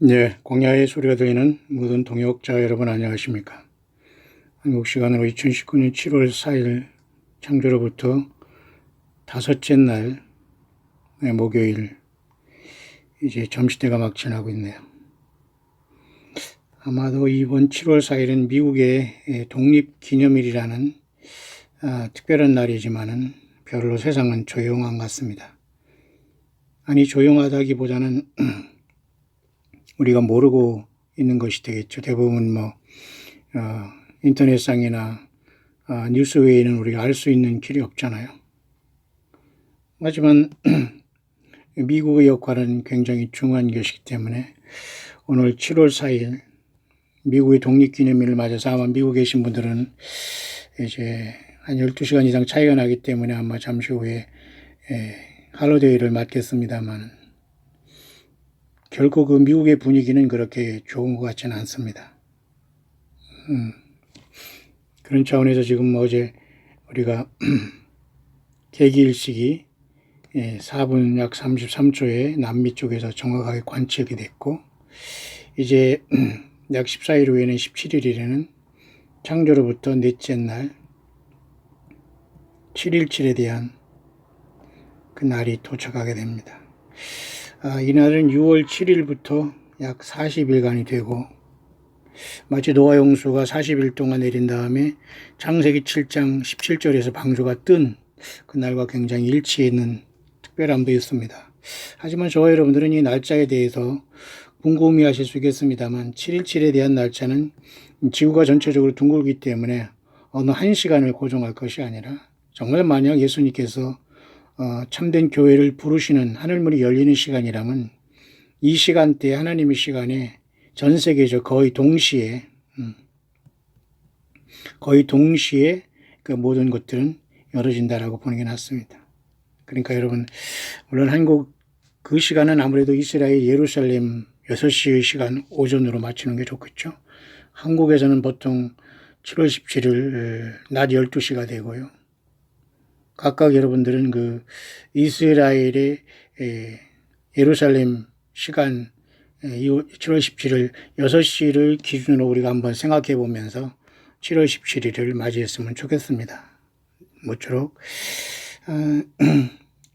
네, 광야의 소리가 들리는 모든 동역자 여러분 안녕하십니까? 한국 시간으로 2019년 7월 4일 창조로부터 다섯째 날 목요일 이제 점심때가 막 지나고 있네요. 아마도 이번 7월 4일은 미국의 독립기념일이라는 특별한 날이지만은 별로 세상은 조용한 것 같습니다. 아니 조용하다기보다는 우리가 모르고 있는 것이 되겠죠. 대부분 인터넷상이나 뉴스 외에는 우리가 알 수 있는 길이 없잖아요. 하지만 미국의 역할은 굉장히 중요한 것이기 때문에 오늘 7월 4일 미국의 독립기념일을 맞아서 아마 미국에 계신 분들은 이제 한 12시간 이상 차이가 나기 때문에 아마 잠시 후에 할로데이를 맞겠습니다만 결코 그 미국의 분위기는 그렇게 좋은 것 같지는 않습니다. 그런 차원에서 지금 어제 우리가 개기일식이 4분 약 33초에 남미 쪽에서 정확하게 관측이 됐고 이제 약 14일 후에는 17일에는 창조로부터 넷째 날 7.17에 대한 그 날이 도착하게 됩니다. 이날은 6월 7일부터 약 40일간이 되고 마치 노아 홍수가 40일 동안 내린 다음에 창세기 7장 17절에서 방주가 뜬 그날과 굉장히 일치해 있는 특별함도 있습니다. 하지만 저와 여러분들은 이 날짜에 대해서 궁금해하실 수 있겠습니다만 7.17에 대한 날짜는 지구가 전체적으로 둥글기 때문에 어느 한 시간을 고정할 것이 아니라 정말 만약 예수님께서 참된 교회를 부르시는 하늘문이 열리는 시간이라면 이 시간대에 하나님의 시간에 전 세계적 거의 동시에 그 모든 것들은 열어진다라고 보는 게 낫습니다. 그러니까 여러분 물론 한국 그 시간은 아무래도 이스라엘 예루살렘 6시의 시간 오전으로 맞추는 게 좋겠죠. 한국에서는 보통 7월 17일 낮 12시가 되고요. 각각 여러분들은 그 이스라엘의 예루살렘 시간 7월 17일 6시를 기준으로 우리가 한번 생각해 보면서 7월 17일을 맞이했으면 좋겠습니다. 모쪼록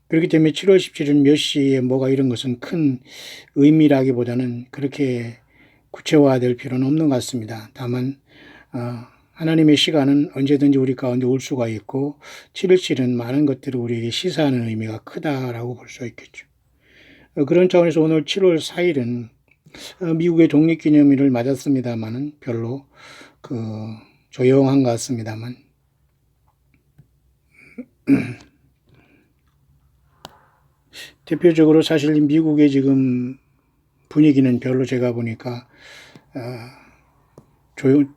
그렇기 때문에 7월 17일 몇 시에 뭐가 이런 것은 큰 의미라기보다는 그렇게 구체화될 필요는 없는 것 같습니다. 다만 하나님의 시간은 언제든지 우리 가운데 올 수가 있고 7.17은 많은 것들을 우리에게 시사하는 의미가 크다라고 볼 수 있겠죠. 그런 차원에서 오늘 7월 4일은 미국의 독립기념일을 맞았습니다만은 별로 조용한 것 같습니다만 대표적으로 사실 미국의 지금 분위기는 별로 제가 보니까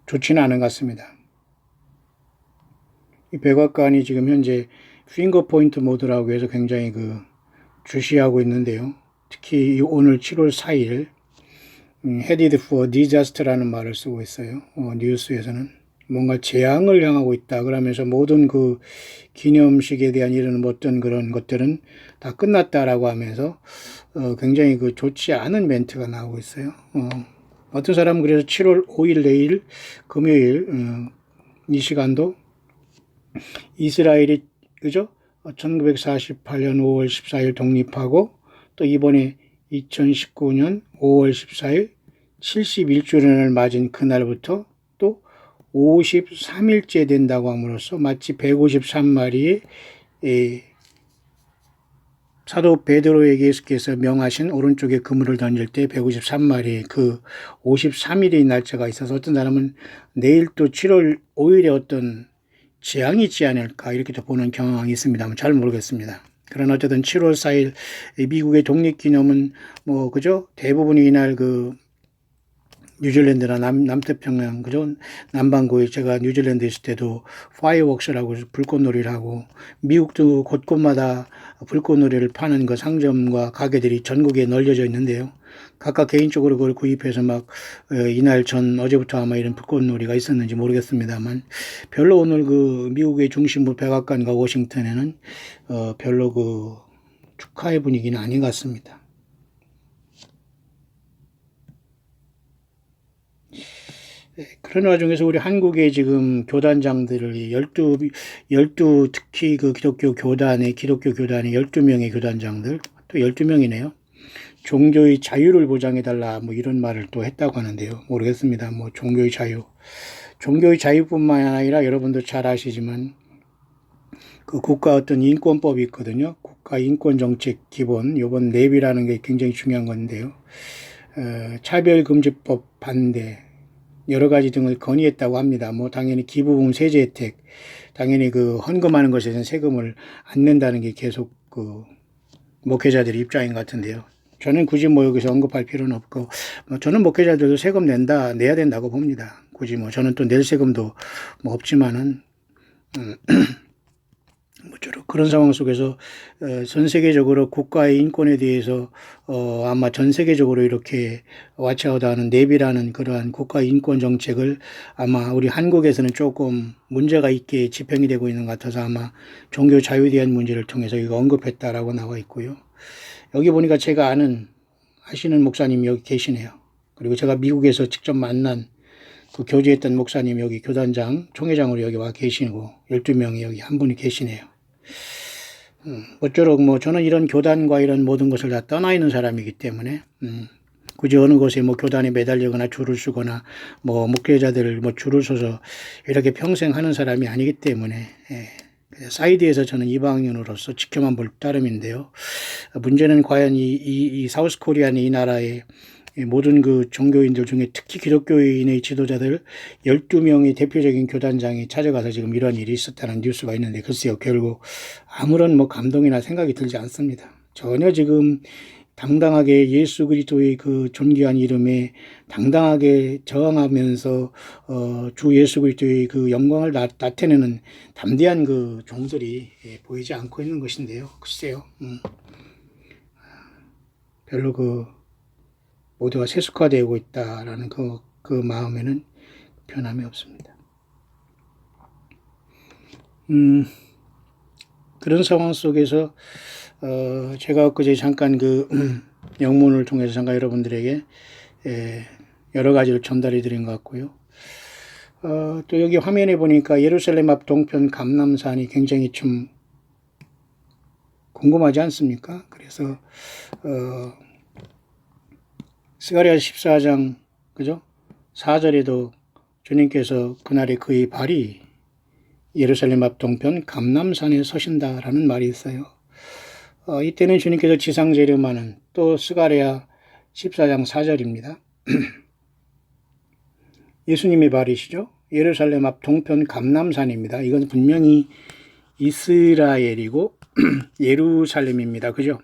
좋지는 않은 것 같습니다. 이 백악관이 지금 현재 핑거 포인트 모드라고 해서 굉장히 주시하고 있는데요. 특히 오늘 7월 4일 headed for disaster라는 말을 쓰고 있어요. 뉴스에서는 뭔가 재앙을 향하고 있다 그러면서 모든 그 기념식에 대한 이런 어떤 그런 것들은 다 끝났다라고 하면서 굉장히 좋지 않은 멘트가 나오고 있어요. 어떤 사람은 그래서 7월 5일 내일 금요일 이 시간도 이스라엘이 그죠? 1948년 5월 14일 독립하고 또 이번에 2019년 5월 14일 71주년을 맞은 그날부터 또 53일째 된다고 함으로써 마치 153마리의 사도 베드로에게 예수께서 명하신 오른쪽에 그물을 던질 때 153마리 그 53일의 날짜가 있어서 어떤 사람은 내일 또 7월 5일에 어떤 재앙이 있지 않을까 이렇게 보는 경향이 있습니다만 잘 모르겠습니다. 그러나 어쨌든 7월 4일 미국의 독립기념은 그죠? 대부분이 이날 뉴질랜드나 남태평양, 그죠? 남반구에 제가 뉴질랜드 있을 때도 파이어웍스라고 불꽃놀이를 하고 미국도 곳곳마다 불꽃놀이를 파는 그 상점과 가게들이 전국에 널려져 있는데요. 각각 개인적으로 그걸 구입해서 이날 어제부터 아마 이런 불꽃놀이가 있었는지 모르겠습니다만 별로 오늘 미국의 중심부 백악관과 워싱턴에는 별로 축하의 분위기는 아닌 것 같습니다. 그런 와중에서 우리 한국의 지금 교단장들을 열두 특히 그 기독교 교단의 12명의 교단장들, 또 12명이네요. 종교의 자유를 보장해달라, 뭐 이런 말을 또 했다고 하는데요. 모르겠습니다. 뭐 종교의 자유. 종교의 자유뿐만 아니라 여러분도 잘 아시지만 그 국가 어떤 인권법이 있거든요. 국가 인권정책 기본, 요번 랩이라는 게 굉장히 중요한 건데요. 차별금지법 반대, 여러 가지 등을 건의했다고 합니다. 뭐 당연히 기부금 세제 혜택, 당연히 그 헌금하는 것에 대한 세금을 안 낸다는 게 계속 그 목회자들의 입장인 것 같은데요. 저는 굳이 뭐 여기서 언급할 필요는 없고, 뭐 저는 목회자들도 세금 내야 된다고 봅니다. 굳이 뭐 저는 또 낼 세금도 뭐 없지만은, 모쪼록 그런 상황 속에서 전 세계적으로 국가의 인권에 대해서 아마 전 세계적으로 이렇게 와치아웃하는 랩이라는 그러한 국가 인권 정책을 아마 우리 한국에서는 조금 문제가 있게 집행이 되고 있는 것 같아서 아마 종교 자유에 대한 문제를 통해서 이거 언급했다라고 나와 있고요. 여기 보니까 제가 아시는 목사님이 여기 계시네요. 그리고 제가 미국에서 직접 만난 그 교제했던 목사님 여기 교단장, 총회장으로 여기 와 계시고 12명이 여기 한 분이 계시네요. 모쪼록 뭐 저는 이런 교단과 이런 모든 것을 다 떠나 있는 사람이기 때문에 굳이 어느 곳에 뭐 교단에 매달리거나 줄을 서거나 뭐 목회자들 뭐 줄을 서서 이렇게 평생 하는 사람이 아니기 때문에 사이드에서 저는 이방인으로서 지켜만 볼 따름인데요. 문제는 과연 이 사우스 코리안의 이 나라의 모든 그 종교인들 중에 특히 기독교인의 지도자들 12명의 대표적인 교단장이 찾아가서 지금 이런 일이 있었다는 뉴스가 있는데 글쎄요, 결국 아무런 뭐 감동이나 생각이 들지 않습니다. 전혀 지금 당당하게 예수 그리스도의 그 존귀한 이름에 당당하게 저항하면서 주 예수 그리스도의 그 영광을 나타내는 담대한 그 종들이 보이지 않고 있는 것인데요. 글쎄요, 별로 모두가 세속화되고 있다라는 그 마음에는 변함이 없습니다. 그런 상황 속에서 제가 엊그제 잠깐 그 영문을 통해서 잠깐 여러분들에게 여러 가지를 전달해 드린 것 같고요. 또 여기 화면에 보니까 예루살렘 앞 동편 감람산이 굉장히 좀 궁금하지 않습니까? 그래서 스가랴 14장 그죠? 4절에도 주님께서 그날에 그의 발이 예루살렘 앞 동편 감람산에 서신다라는 말이 있어요. 이때는 주님께서 지상재림하는 또 스가랴 14장 4절입니다. 예수님의 발이시죠. 예루살렘 앞 동편 감람산입니다. 이건 분명히 이스라엘이고 예루살렘입니다. 그죠?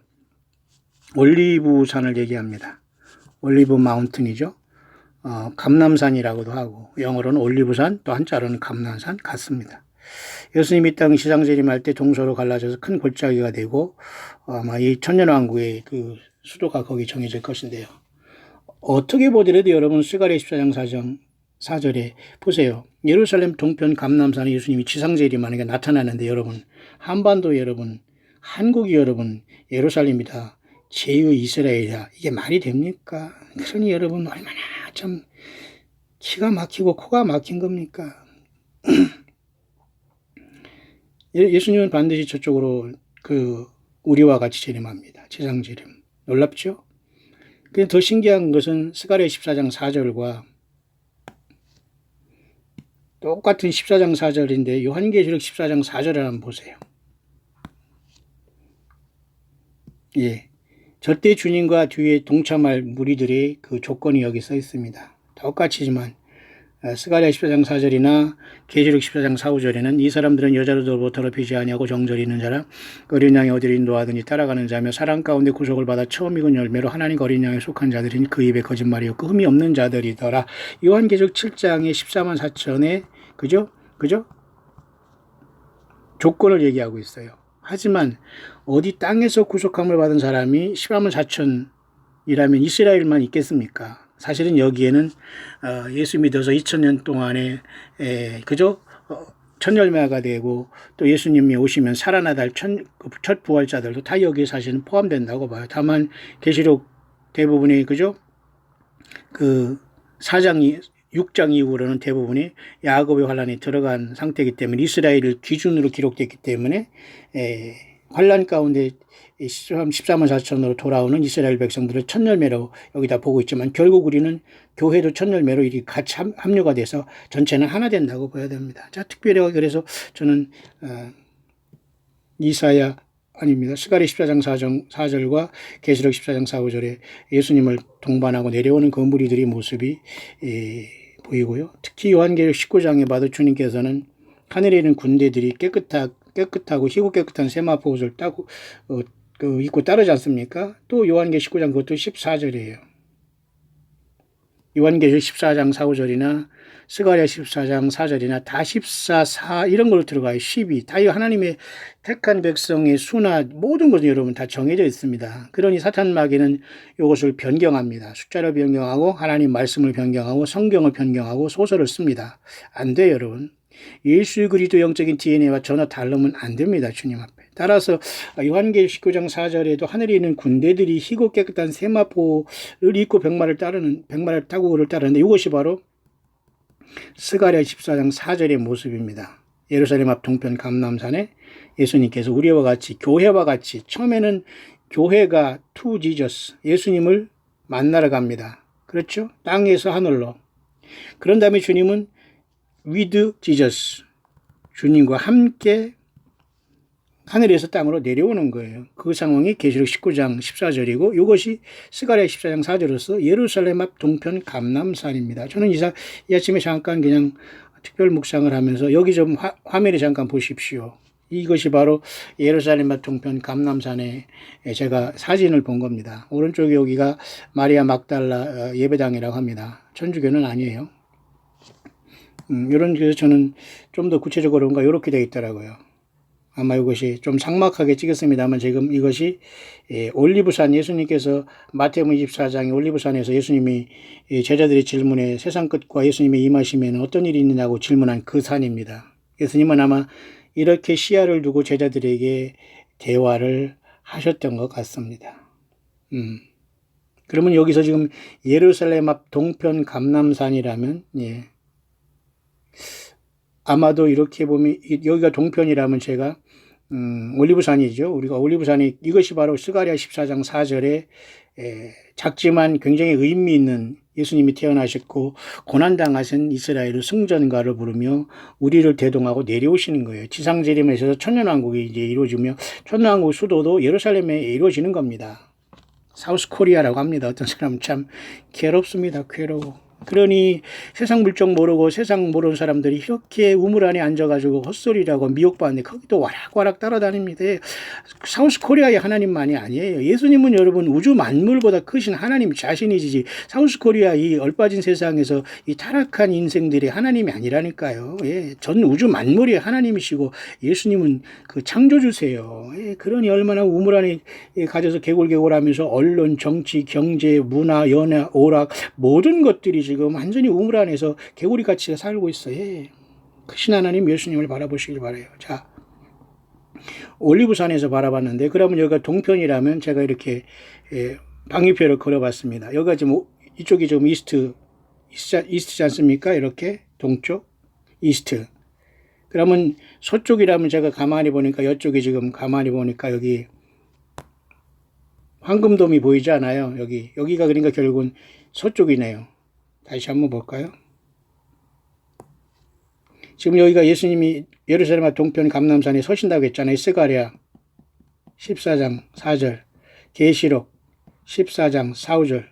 올리브산을 얘기합니다. 올리브 마운틴이죠. 감람산이라고도 하고 영어로는 올리브산 또 한자로는 감람산 같습니다. 예수님이 땅 지상재림할 때 동서로 갈라져서 큰 골짜기가 되고 아마 이 천년왕국의 그 수도가 거기 정해질 것인데요. 어떻게 보더라도 여러분 스가랴 14장 4절에 보세요. 예루살렘 동편 감람산에 예수님이 지상재림하는 게 나타나는데 여러분 한반도 여러분 한국이 여러분 예루살렘이다. 제2의 이스라엘이다. 이게 말이 됩니까? 그러니 여러분 얼마나 참 기가 막히고 코가 막힌 겁니까? 예수님은 반드시 저쪽으로 우리와 같이 재림합니다. 지상재림. 놀랍죠? 근데 더 신기한 것은 스가랴 14장 4절과 똑같은 14장 4절인데 요한계시록 14장 4절을 한번 보세요. 예. 절대 주님과 뒤에 동참할 무리들의 그 조건이 여기 써 있습니다. 똑같이지만 스가랴 14장 4절이나 계시록 14장 4, 5절에는 이 사람들은 여자로부터 더럽히지 아니하고 정절이 있는 자라 어린 양이 어디를 인도하든지 따라가는 자며 사랑 가운데 구속을 받아 처음 익은 열매로 하나님 어린 양에 속한 자들인 그 입에 거짓말이 없고 흠이 없는 자들이더라. 요한계시록 7장의 14만 4천의 그죠? 조건을 얘기하고 있어요. 하지만 어디 땅에서 구속함을 받은 사람이 14만 4천이라면 이스라엘만 있겠습니까? 사실은 여기에는 예수 믿어서 2000년 동안에 그죠? 첫 열매가 되고 또 예수님이 오시면 살아나달 첫 부활자들도 다 여기에 사실은 포함된다고 봐요. 다만 계시록 대부분의 그죠? 그 4장이 6장 이후로는 대부분이 야곱의 환란이 들어간 상태이기 때문에 이스라엘을 기준으로 기록됐기 때문에 환란 가운데 14만 4천으로 돌아오는 이스라엘 백성들을 첫열매로 여기다 보고 있지만 결국 우리는 교회도 첫열매로 이 같이 합류가 돼서 전체는 하나 된다고 봐야 됩니다. 자, 특별히 그래서 저는 이사야 아닙니다. 스가랴 14장 4절과 계시록 14장 4, 5절에 예수님을 동반하고 내려오는 그 무리들의 모습이 보이고요. 특히 요한계시록 19장에 봐도 주님께서는 하늘에 있는 군대들이 깨끗하고 희고 깨끗한 세마포 옷을 입고 따르지 않습니까? 또 요한계시록 19장 그것도 14절이에요. 요한계시록 14장 4, 5절이나 스가랴 14장 4절이나 다 14, 4 이런 걸로 들어가요. 12. 다 이 하나님의 택한 백성의 수나 모든 것은 여러분 다 정해져 있습니다. 그러니 사탄 마귀는 이것을 변경합니다. 숫자를 변경하고 하나님 말씀을 변경하고 성경을 변경하고 소설을 씁니다. 안 돼요, 여러분. 예수 그리스도 영적인 DNA와 전혀 다르면 안 됩니다. 주님 앞에. 따라서 요한계시록 19장 4절에도 하늘에 있는 군대들이 희고 깨끗한 세마포를 입고 백마를 타고 그를 따르는데 이것이 바로 스가랴 14장 4절의 모습입니다. 예루살렘 앞 동편 감람산에 예수님께서 우리와 같이 교회와 같이 처음에는 교회가 to Jesus 예수님을 만나러 갑니다. 그렇죠? 땅에서 하늘로. 그런 다음에 주님은 with Jesus 주님과 함께 하늘에서 땅으로 내려오는 거예요. 그 상황이 계시록 19장 14절이고 이것이 스가랴 14장 4절로서 예루살렘 앞 동편 감람산입니다. 저는 이 아침에 잠깐 그냥 특별 묵상을 하면서 여기 좀 화면에 잠깐 보십시오. 이것이 바로 예루살렘 앞 동편 감람산에 제가 사진을 본 겁니다. 오른쪽에 여기가 마리아 막달라 예배당이라고 합니다. 천주교는 아니에요. 그래서 저는 좀 더 구체적으로 뭔가 이렇게 되어 있더라고요. 아마 이것이 좀 삭막하게 찍었습니다만 지금 이것이 올리브산 예수님께서 마태복음 24장의 올리브산에서 예수님이 제자들의 질문에 세상 끝과 예수님의 임하시면 어떤 일이 있느냐고 질문한 그 산입니다. 예수님은 아마 이렇게 시야를 두고 제자들에게 대화를 하셨던 것 같습니다. 그러면 여기서 지금 예루살렘 앞 동편 감람산이라면 아마도 이렇게 보면 여기가 동편이라면 제가 올리브산이죠. 우리가 올리브산이 이것이 바로 스가랴 14장 4절에 작지만 굉장히 의미 있는 예수님이 태어나셨고 고난당하신 이스라엘의 승전가를 부르며 우리를 대동하고 내려오시는 거예요. 지상재림에서 천년왕국이 이제 이루어지며 천년왕국 수도도 예루살렘에 이루어지는 겁니다. 사우스 코리아라고 합니다. 어떤 사람은 참 괴롭습니다. 괴로워. 그러니 세상 물정 모르고 세상 모르는 사람들이 이렇게 우물 안에 앉아가지고 헛소리라고 미혹받는데 거기도 와락와락 따라다닙니다. 사우스 코리아의 하나님만이 아니에요. 예수님은 여러분 우주 만물보다 크신 하나님 자신이지 사우스 코리아 이 얼빠진 세상에서 이 타락한 인생들이 하나님이 아니라니까요. 전 우주 만물이 하나님이시고 예수님은 그 창조주세요. 그러니 얼마나 우물 안에 가져서 개골개골하면서 언론, 정치, 경제, 문화, 연애, 오락 모든 것들이 지금 완전히 우물 안에서 개구리같이 살고 있어요. 크신 하나님 예수님을 바라보시길 바라요. 자, 올리브산에서 바라봤는데 그러면 여기가 동편이라면 제가 이렇게 방위표를 걸어봤습니다. 여기가 지금 이쪽이 좀 이스트지 않습니까? 이렇게 동쪽 이스트. 그러면 서쪽이라면 제가 가만히 보니까 이쪽이 지금 가만히 보니까 여기 황금돔이 보이지 않아요? 여기가 그러니까 결국은 서쪽이네요. 다시 한번 볼까요? 지금 여기가 예수님이 예루살렘 앞 동편 감람산에 서신다고 했잖아요. 스가랴 14장 4절, 계시록 14장 4, 5절,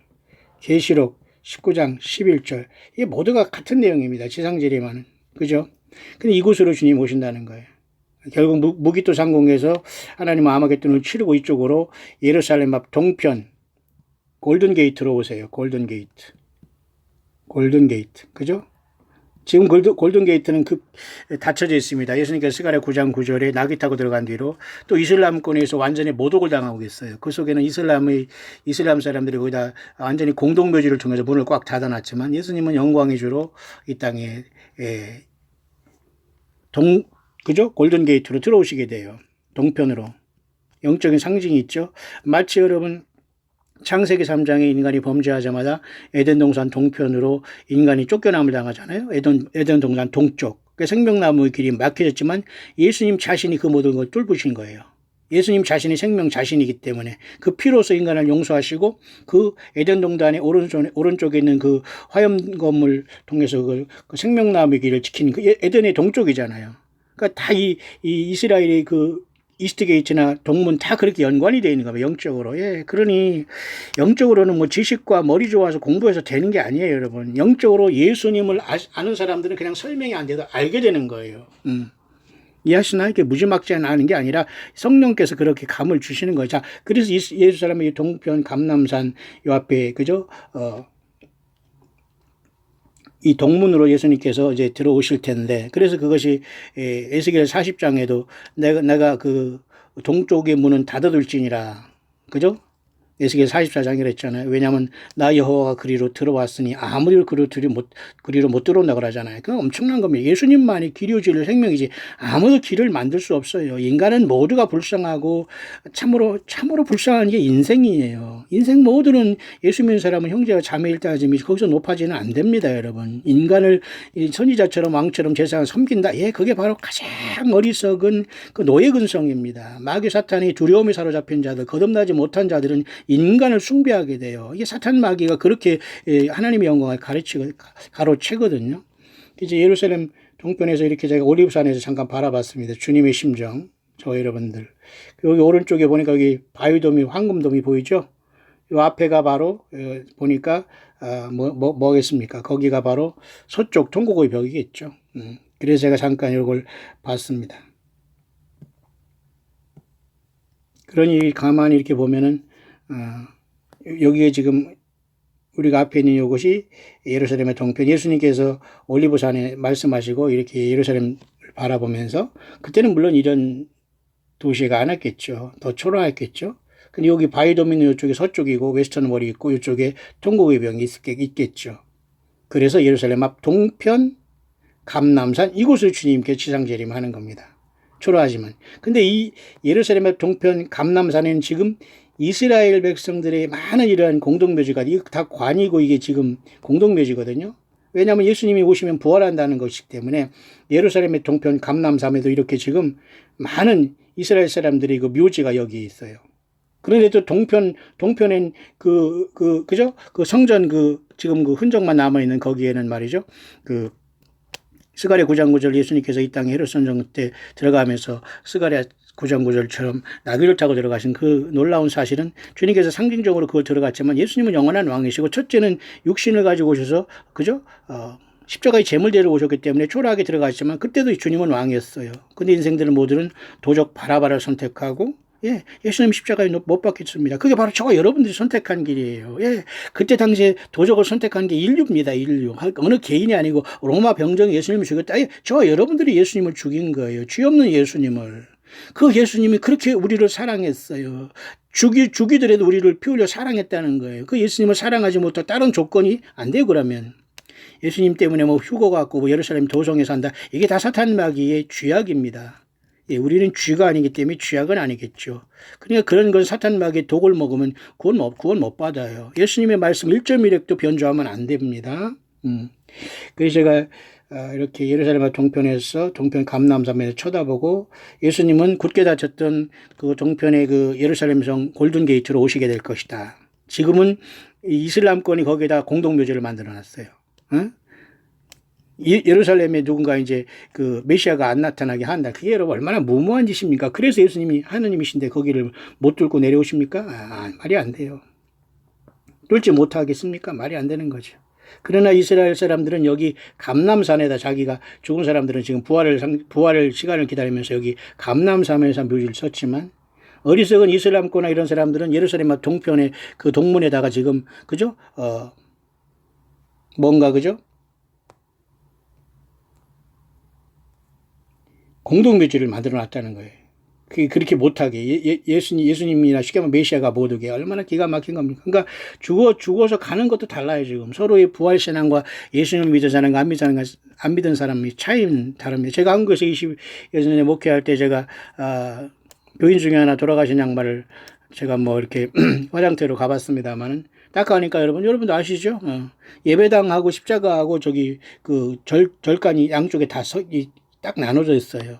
계시록 19장 11절. 이게 모두가 같은 내용입니다. 지상재림하는. 그죠? 근데 이곳으로 주님 오신다는 거예요. 결국 무기토 상공에서 하나님은 아마겟돈을 치르고 이쪽으로 예루살렘 앞 동편 골든게이트로 오세요. 골든게이트. 그죠? 지금 골든게이트는 닫혀져 있습니다. 예수님께서 스가랴 9장 9절에 나귀 타고 들어간 뒤로 또 이슬람권에서 완전히 모독을 당하고 있어요. 그 속에는 이슬람 사람들이 거기다 완전히 공동묘지를 통해서 문을 꽉 닫아놨지만 예수님은 영광의 주로 이 땅에 그죠? 골든게이트로 들어오시게 돼요. 동편으로. 영적인 상징이 있죠. 마치 여러분 창세기 3장에 인간이 범죄하자마자 에덴 동산 동편으로 인간이 쫓겨남을 당하잖아요. 에덴 동산 동쪽. 생명나무의 길이 막혀졌지만 예수님 자신이 그 모든 걸 뚫으신 거예요. 예수님 자신이 생명 자신이기 때문에 그 피로서 인간을 용서하시고 그 에덴 동산의 오른쪽에 있는 그 화염 건물 통해서 그 생명나무의 길을 지키는 그 에덴의 동쪽이잖아요. 그러니까 다 이 이스라엘의 그 이스트 게이트나 동문 다 그렇게 연관이 되어 있는 거예요. 영적으로. 예. 그러니 영적으로는 뭐 지식과 머리 좋아서 공부해서 되는 게 아니에요, 여러분. 영적으로 예수님을 아는 사람들은 그냥 설명이 안 돼도 알게 되는 거예요. 이해하시나요? 이게 무지막지한 아는 게 아니라 성령께서 그렇게 감을 주시는 거예요. 자, 그래서 예수 사람의 동편 감람산 요 앞에 그죠? 이 동문으로 예수님께서 이제 들어오실 텐데, 그래서 그것이 에스겔 40장에도 내가 그 동쪽의 문은 닫아둘지니라, 그죠? 에스겔 44장이라 했잖아요. 왜냐하면 나 여호와가 그리로 들어왔으니 아무리 그리로 못 들어온다 그러잖아요. 그건 엄청난 겁니다. 예수님만이 길이요 진리요 생명이지 아무도 길을 만들 수 없어요. 인간은 모두가 불쌍하고 참으로 불쌍한 게 인생이에요. 인생 모두는 예수 믿는 사람은 형제와 자매일 따짐이 거기서 높아지는 안 됩니다, 여러분. 인간을 선지자처럼 왕처럼 제사장을 섬긴다. 예, 그게 바로 가장 어리석은 그 노예 근성입니다. 마귀 사탄이 두려움에 사로잡힌 자들, 거듭나지 못한 자들은 인간을 숭배하게 돼요. 이게 사탄 마귀가 그렇게 하나님의 영광을 가로채거든요. 이제 예루살렘 동편에서 이렇게 제가 올리브산에서 잠깐 바라봤습니다. 주님의 심정, 저 여러분들. 여기 오른쪽에 보니까 여기 바위돔이, 황금돔이 보이죠? 요 앞에가 바로 보니까 뭐겠습니까? 거기가 바로 서쪽 통곡의 벽이겠죠. 그래서 제가 잠깐 이걸 봤습니다. 그러니 가만히 이렇게 보면은 여기에 지금 우리가 앞에 있는 이것이 예루살렘의 동편, 예수님께서 올리브산에 말씀하시고 이렇게 예루살렘을 바라보면서 그때는 물론 이런 도시가 안 왔겠죠. 더 초라했겠죠. 근데 여기 바위돔 있는 이쪽이 서쪽이고 웨스턴 월이 있고 이쪽에 통곡의 병이 있겠죠. 그래서 예루살렘 앞 동편 감람산 이곳을 주님께 지상재림하는 겁니다. 초라하지만. 근데 이 예루살렘의 동편 감람산에는 지금 이스라엘 백성들의 많은 이러한 공동묘지가 이게 다 관이고 이게 지금 공동묘지거든요. 왜냐하면 예수님이 오시면 부활한다는 것이기 때문에 예루살렘의 동편 감람산에도 이렇게 지금 많은 이스라엘 사람들의 그 묘지가 여기 있어요. 그런데 또 동편엔 그죠? 그 성전 지금 그 흔적만 남아있는 거기에는 말이죠. 스가랴 9장 9절 예수님께서 이 땅에 헤롯 선정 때 들어가면서 스가랴 9장 9절처럼 나귀를 타고 들어가신 그 놀라운 사실은 주님께서 상징적으로 그걸 들어갔지만 예수님은 영원한 왕이시고 첫째는 육신을 가지고 오셔서 그죠? 십자가의 제물대로 오셨기 때문에 초라하게 들어갔지만 그때도 주님은 왕이었어요. 근데 인생들은 모두는 도적 바라바를 선택하고 예, 예수님 십자가에 못 박혔습니다. 그게 바로 저와 여러분들이 선택한 길이에요. 예, 그때 당시에 도적을 선택한 게 인류입니다. 인류. 어느 개인이 아니고 로마 병정이 예수님을 죽였다. 예, 저와 여러분들이 예수님을 죽인 거예요. 죄 없는 예수님을. 그 예수님이 그렇게 우리를 사랑했어요. 죽이더라도 우리를 피 흘려 사랑했다는 거예요. 그 예수님을 사랑하지 못할 다른 조건이 안 돼요, 그러면. 예수님 때문에 뭐 휴거가 왔고 뭐 예루살렘 도성에 산다. 이게 다 사탄 마귀의 쥐약입니다. 예, 우리는 쥐가 아니기 때문에 쥐약은 아니겠죠. 그러니까 그런 건 사탄 마귀의 독을 먹으면 구원 못 받아요. 예수님의 말씀 1.1획도 변조하면 안 됩니다. 그래서 제가 이렇게 예루살렘 동편에서 동편 감람산에서 쳐다보고 예수님은 굳게 닫혔던 그 동편의 그 예루살렘성 골든 게이트로 오시게 될 것이다. 지금은 이슬람권이 거기에다 공동묘지를 만들어 놨어요. 예루살렘에 누군가 이제 그 메시아가 안 나타나게 한다. 그게 여러분 얼마나 무모한 짓입니까? 그래서 예수님이 하느님이신데 거기를 못 뚫고 내려오십니까? 말이 안 돼요. 뚫지 못하겠습니까? 말이 안 되는 거죠. 그러나 이스라엘 사람들은 여기 감람산에다 자기가 죽은 사람들은 지금 부활을 시간을 기다리면서 여기 감람산에서 묘지를 썼지만 어리석은 이슬람교나 이런 사람들은 예루살렘 동편에 그 동문에다가 지금 그죠? 뭔가 그죠? 공동묘지를 만들어 놨다는 거예요. 그게 그렇게 못하게 예수님이나 쉽게 말하면 메시아가 못 오게 얼마나 기가 막힌 겁니까? 그러니까 죽어서 가는 것도 달라요. 지금 서로의 부활 신앙과 예수님을 믿은 사람과 안 믿은 사람의 차이는 다릅니다. 제가 한국에서 20여 년에 목회할 때 제가 교인 중에 하나 돌아가신 양반을 제가 뭐 이렇게 화장터로 가봤습니다만은 딱 가니까 여러분도 아시죠? 예배당하고 십자가하고 저기 그 절간이 양쪽에 딱 나눠져 있어요.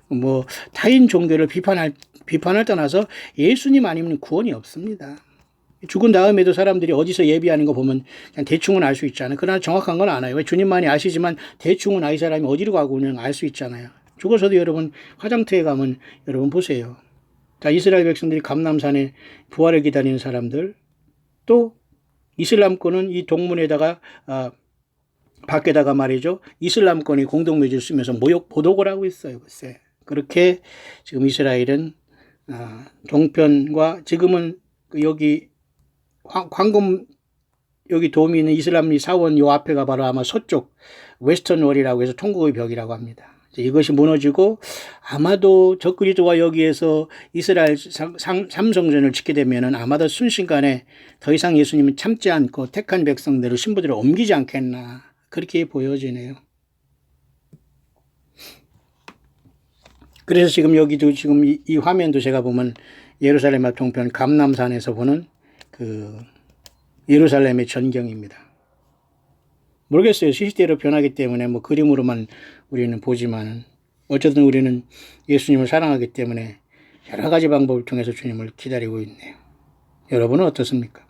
뭐 타인 종교를 비판을 떠나서 예수님 아니면 구원이 없습니다. 죽은 다음에도 사람들이 어디서 예비하는 거 보면 그냥 대충은 알 수 있잖아요. 그러나 정확한 건 알아요. 왜 주님만이 아시지만 대충은 이 사람이 어디로 가고 그냥 알 수 있잖아요. 죽어서도 여러분 화장터에 가면 여러분 보세요. 자, 이스라엘 백성들이 감람산에 부활을 기다리는 사람들, 또 이슬람권은 이 동문에다가 밖에다가 말이죠. 이슬람권이 공동묘지를 쓰면서 모독을 하고 있어요. 글쎄. 그렇게 지금 이스라엘은 종편과 지금은 여기 황금 여기 도움이 있는 이슬람 사원 요 앞에가 바로 아마 서쪽 웨스턴월이라고 해서 통곡의 벽이라고 합니다. 이것이 무너지고 아마도 적그리스도와 여기에서 이스라엘 삼성전을 짓게 되면은 아마도 순식간에 더 이상 예수님은 참지 않고 택한 백성들을 신부들을 옮기지 않겠나 그렇게 보여지네요. 그래서 지금 여기도 지금 이 화면도 제가 보면 예루살렘 앞 동편 감람산에서 보는 그 예루살렘의 전경입니다. 모르겠어요. 시시대로 변하기 때문에 뭐 그림으로만 우리는 보지만 어쨌든 우리는 예수님을 사랑하기 때문에 여러 가지 방법을 통해서 주님을 기다리고 있네요. 여러분은 어떻습니까?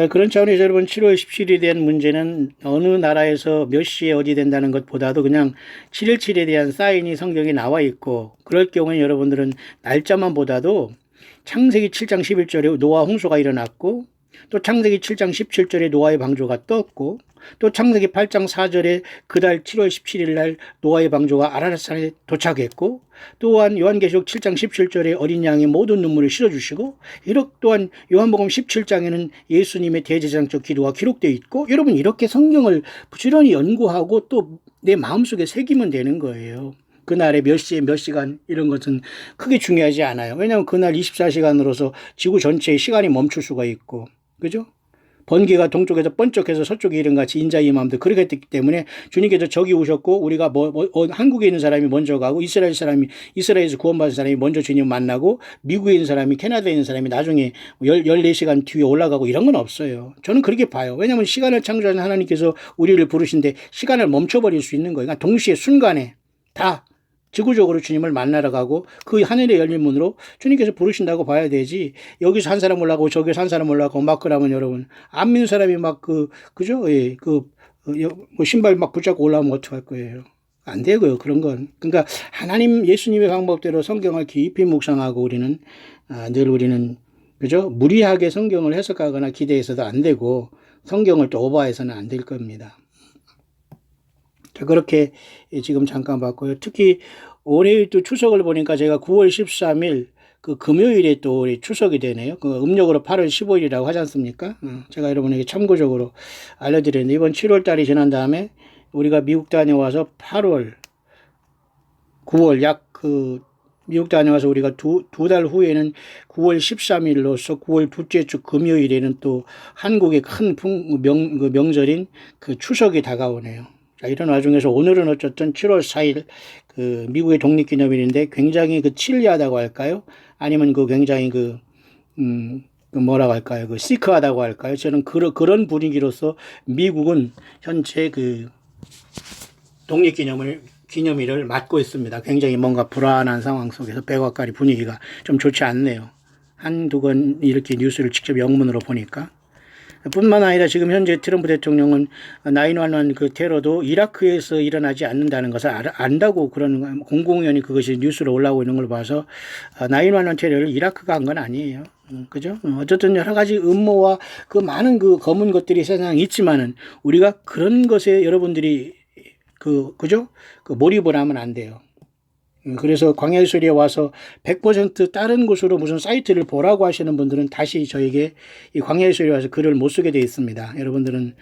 그런 차원에서 여러분 7월 17일에 대한 문제는 어느 나라에서 몇 시에 어디 된다는 것보다도 그냥 7.17에 대한 사인이 성경에 나와 있고 그럴 경우에 여러분들은 날짜만 보다도 창세기 7장 11절에 노아 홍수가 일어났고 또 창세기 7장 17절에 노아의 방주가 떴고 또 창세기 8장 4절에 그달 7월 17일 날 노아의 방주가 아라랏산에 도착했고 또한 요한계시록 7장 17절에 어린 양의 모든 눈물을 실어주시고 또한 요한복음 17장에는 예수님의 대제사장적 기도가 기록되어 있고 여러분 이렇게 성경을 부지런히 연구하고 또 내 마음속에 새기면 되는 거예요. 그날에 몇 시에 몇 시간 이런 것은 크게 중요하지 않아요. 왜냐하면 그날 24시간으로서 지구 전체의 시간이 멈출 수가 있고 그죠? 번개가 동쪽에서 번쩍해서 서쪽에 이른같이 인자의 마음도 그렇게 했기 때문에 주님께서 저기 오셨고 우리가 한국에 있는 사람이 먼저 가고 이스라엘에서 구원받은 사람이 먼저 주님 만나고 미국에 있는 사람이 캐나다에 있는 사람이 나중에 14시간 뒤에 올라가고 이런 건 없어요. 저는 그렇게 봐요. 왜냐하면 시간을 창조하는 하나님께서 우리를 부르신데 시간을 멈춰버릴 수 있는 거예요. 그러니까 동시에 순간에 다 지구적으로 주님을 만나러 가고 그 하늘의 열린 문으로 주님께서 부르신다고 봐야 되지. 여기서 한 사람 올라가고 저기서 한 사람 올라가고 막 그러면 여러분 안 믿는 사람이 막 그죠? 예, 뭐 신발 막 붙잡고 올라오면 어떡할 거예요? 안 되고요. 그런 건. 그러니까 하나님 예수님의 방법대로 성경을 깊이 묵상하고 우리는 그죠? 무리하게 성경을 해석하거나 기대해서도 안 되고 성경을 또 오버해서는 안 될 겁니다. 그렇게 지금 잠깐 봤고요. 특히 올해 또 추석을 보니까 제가 9월 13일 그 금요일에 또 우리 추석이 되네요. 그 음력으로 8월 15일이라고 하지 않습니까? 제가 여러분에게 참고적으로 알려드렸는데 이번 7월 달이 지난 다음에 우리가 미국 다녀와서 8월, 9월 미국 다녀와서 우리가 두 달 후에는 9월 13일로서 9월 둘째 주 금요일에는 또 한국의 큰 명절인 그 추석이 다가오네요. 자, 이런 와중에서 오늘은 어쨌든 7월 4일 그 미국의 독립기념일인데 굉장히 그 칠리하다고 할까요? 아니면 굉장히 뭐라고 할까요? 시크하다고 할까요? 저는 그런 분위기로서 미국은 현재 그 독립기념일을 맞고 있습니다. 굉장히 뭔가 불안한 상황 속에서 백악관의 분위기가 좀 좋지 않네요. 한두 번 이렇게 뉴스를 직접 영문으로 보니까. 뿐만 아니라 지금 현재 트럼프 대통령은 911 그 테러도 이라크에서 일어나지 않는다는 것을 안다고 그런 공공연히 그것이 뉴스로 올라오고 있는 걸 봐서 911 테러를 이라크가 한 건 아니에요. 그죠? 어쨌든 여러 가지 음모와 그 많은 그 검은 것들이 세상에 있지만은 우리가 그런 것에 여러분들이 그죠? 몰입을 하면 안 돼요. 그래서 광야의 소리에 와서 100% 다른 곳으로 무슨 사이트를 보라고 하시는 분들은 다시 저에게 이 광야의 소리에 와서 글을 못 쓰게 되어 있습니다. 여러분들은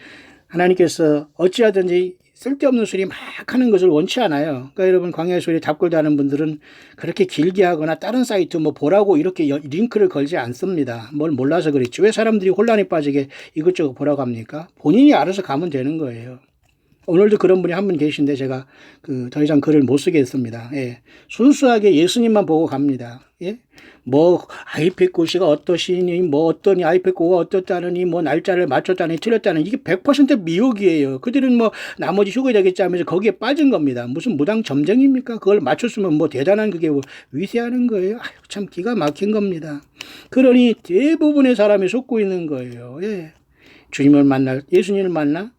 하나님께서 어찌하든지 쓸데없는 소리 막 하는 것을 원치 않아요. 그러니까 여러분 광야의 소리에 답글도 하는 분들은 그렇게 길게 하거나 다른 사이트 뭐 보라고 이렇게 링크를 걸지 않습니다. 뭘 몰라서 그랬지. 왜 사람들이 혼란에 빠지게 이것저것 보라고 합니까? 본인이 알아서 가면 되는 거예요. 오늘도 그런 분이 한 분 계신데 제가 더 이상 글을 못 쓰게 했습니다. 예. 순수하게 예수님만 보고 갑니다. 예. 뭐 아이페코시가 어떠시니 뭐 어떠니 아이페코가 어떻다느니 뭐 날짜를 맞췄다니 틀렸다니 이게 100% 미혹이에요. 그들은 뭐 나머지 휴거자겠지 하면서 거기에 빠진 겁니다. 무슨 무당 점쟁입니까? 그걸 맞췄으면 뭐 대단한 그게 뭐 위세하는 거예요. 아유, 참 기가 막힌 겁니다. 그러니 대부분의 사람이 속고 있는 거예요. 예. 주님을 만날 예수님을 만나